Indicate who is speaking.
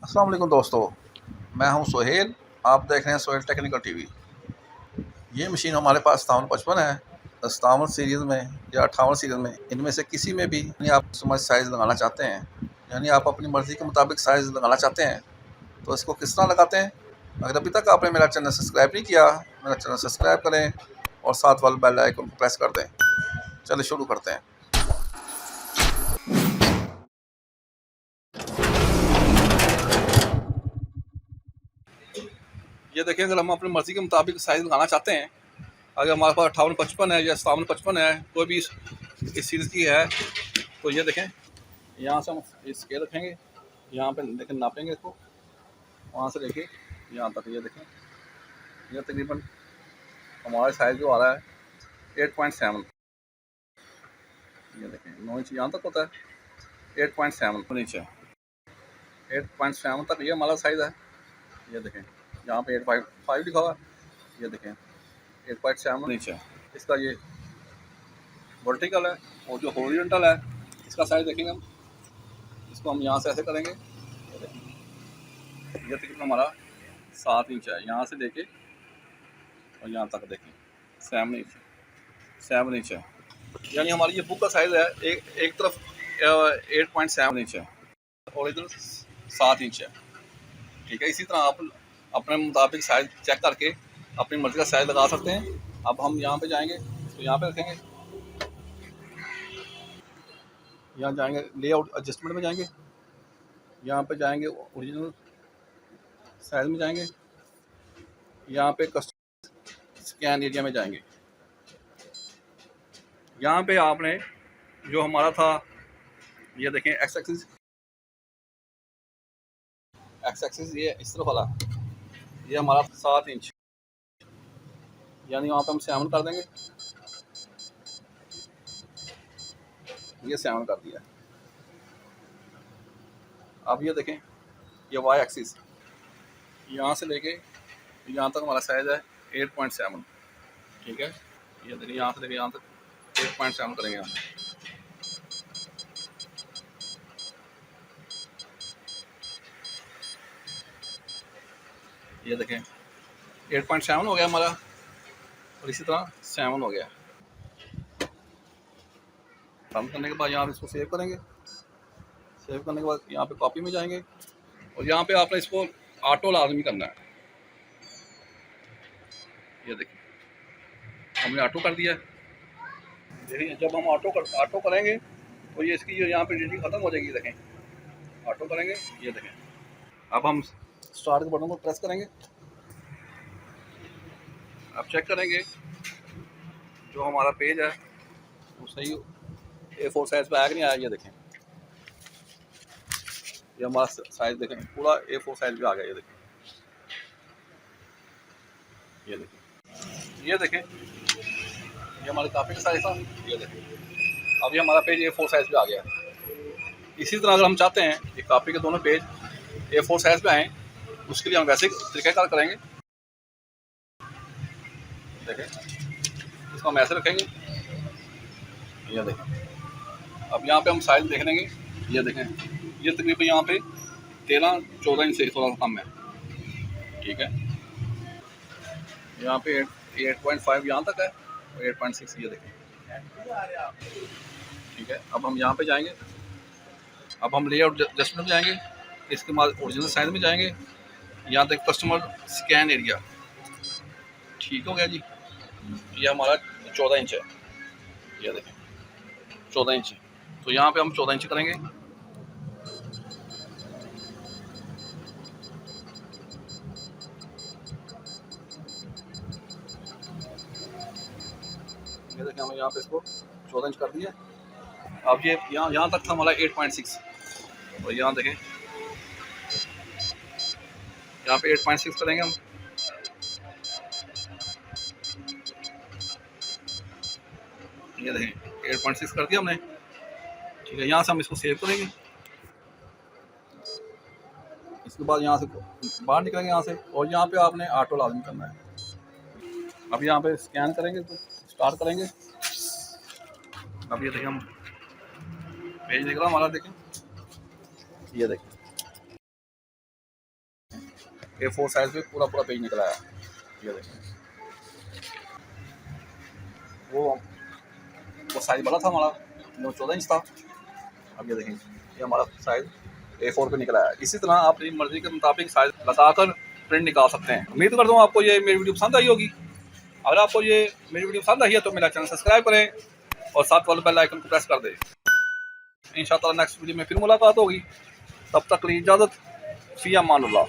Speaker 1: अस्सलाम वालेकुम दोस्तों, मैं हूं सोहेल। आप देख रहे हैं सोहेल टेक्निकल टीवी। ये मशीन हमारे पास 5755 है। 57 सीरीज़ में या 58 सीरीज़ में, इनमें से किसी में भी यानी आप कस्टमाइज साइज़ लगाना चाहते हैं, यानी आप अपनी मर्ज़ी के मुताबिक साइज़ लगाना चाहते हैं, तो इसको किस तरह लगाते हैं। अगर अभी तक आपने मेरा चैनल सब्सक्राइब नहीं किया, मेरा चैनल सब्सक्राइब करें और साथ वाले बेल आइकन को प्रेस कर दें। चलिए शुरू करते हैं। ये देखिए, अगर हम अपनी मर्ज़ी के मुताबिक साइज़ लगाना चाहते हैं, अगर हमारे पास 5855 है या 5755 है, कोई भी इस सीरीज़ की है, तो ये देखें, यहाँ से हम स्केल रखेंगे, यहाँ पे देखें नापेंगे इसको, वहाँ से लेके यहाँ तक। ये देखें, ये तकरीबन हमारा साइज़ जो आ रहा है 8.7। ये देखें 9 इंच यहाँ तक होता है, 8.7 इंच है। 8.7 तक ये हमारा साइज़ है। ये देखें, यहाँ पे 8.5 लिखा हुआ है। ये देखें 8.7 इंच है। इसका ये वर्टिकल है, और जो हॉरिजॉन्टल है इसका साइज़ देखेंगे हम। इसको हम यहाँ से ऐसे करेंगे, ये तकरीबन हमारा 7 इंच है। यहाँ से लेके और यहाँ तक देखें 7 इंच है। यानी हमारी ये बुक का साइज़ है, एक तरफ 8.7 इंच है और इधर 7 इंच है। ठीक है, इसी तरह आप अपने मुताबिक साइज़ चेक करके अपनी मर्ज़ी का साइज़ लगा सकते हैं। अब हम यहाँ पे जाएंगे, तो यहाँ पे रखेंगे, यहाँ जाएंगे लेआउट एडजस्टमेंट में जाएंगे, यहाँ पे जाएंगे ओरिजिनल साइज़ में जाएंगे, यहाँ पे कस्टम स्कैन एरिया में जाएंगे। यहाँ पे आपने जो हमारा था, ये देखें एक्स एक्सिस ये इस तरफ वाला, ये हमारा 7 इंच, यानी वहाँ पे हम 7 कर देंगे। ये 7 कर दिया। अब ये देखें, ये वाई एक्सिस यहाँ से लेके यहाँ तक हमारा साइज़ है 8.7। ठीक है, ये देखिए यहाँ से लेके यहाँ तक 8.7 करेंगे हम। ये देखें 8.7 हो गया हमारा, और इसी तरह 7 हो गया। बंद करने के बाद यहाँ पे इसको सेव करेंगे। सेव करने के बाद यहाँ पे कॉपी में जाएंगे, और यहाँ पे आपने इसको ऑटो लाजमी करना है। ये देखिए हमने ऑटो कर दिया है। देखिए जब हम ऑटो करेंगे तो ये इसकी जो यहाँ पे रीडिंग ख़त्म हो जाएगी। देखें ऑटो करेंगे, ये देखें। अब हम स्टार्ट के बटन को प्रेस करेंगे। अब चेक करेंगे जो हमारा पेज है वो सही A4 साइज़ पे आया कि नहीं आया। ये देखें, ये हमारा साइज़ देखें पूरा A4 साइज़ पे आ गया। ये देखें, ये देखें, ये देखें, ये हमारे कापी का साइज़ था। ये देखें, अब ये हमारा पेज A4 साइज़ पे आ गया। इसी तरह अगर हम चाहते हैं कि कापी के दोनों पेज A4 साइज़ पे आएँ, उसके लिए हम वैसे तरीक़ाकार करेंगे। देखें, इसको हम ऐसे रखेंगे। ये देखें, अब यहाँ पे हम साइज़ देख लेंगे। ये देखें, ये तकरीबन यहाँ पे 13-14 इंच से थोड़ा सा कम है। ठीक है, यहाँ पे 8.5 यहाँ तक है और 8.6 ये देखें। ठीक है, अब हम यहाँ पे जाएंगे। अब हम लेआउट एडजस्टमेंट में जाएंगे, इसके बाद ओरिजिनल साइज़ में जाएंगे, यहाँ तक कस्टमर स्कैन एरिया। ठीक हो गया जी, ये हमारा 14 इंच है। ये देखें 14 इंच, तो यहाँ पे हम 14 इंच करेंगे। ये देखें, हमने यहाँ पे इसको 14 इंच कर दिया। अब ये यहाँ तक था हमारा 8.6, और यहाँ देखें यहाँ पे 8.6 करेंगे हम। ये देखें 8.6 कर दिया हमने। ठीक है, यहाँ से हम इसको सेव करेंगे। इसके बाद यहाँ से बाहर निकलेंगे यहाँ से, और यहाँ पे आपने ऑटो लाजमी करना है। अब यहाँ पे स्कैन करेंगे तो स्टार्ट करेंगे। अब ये देखें, हम पेज देख रहा हमारा, देखें, ये देखें। A4 साइज में पूरा पूरा पेज निकला है। ये देखें, वो साइज बड़ा था हमारा, जो 14 इंच था। अब ये देखें, ये हमारा साइज A4 पे निकला है। इसी तरह आप अपनी मर्जी के मुताबिक साइज लगाकर प्रिंट निकाल सकते हैं। उम्मीद करता हूँ आपको ये मेरी वीडियो पसंद आई होगी। अगर आपको ये मेरी वीडियो पसंद आई है तो मेरा चैनल सब्सक्राइब करें और साथ वाले बेल आइकन को प्रेस कर दें। इंशाअल्लाह नेक्स्ट वीडियो में फिर मुलाकात होगी। तब तक के लिए इजाज़त। फ़ी अमानुल्लाह।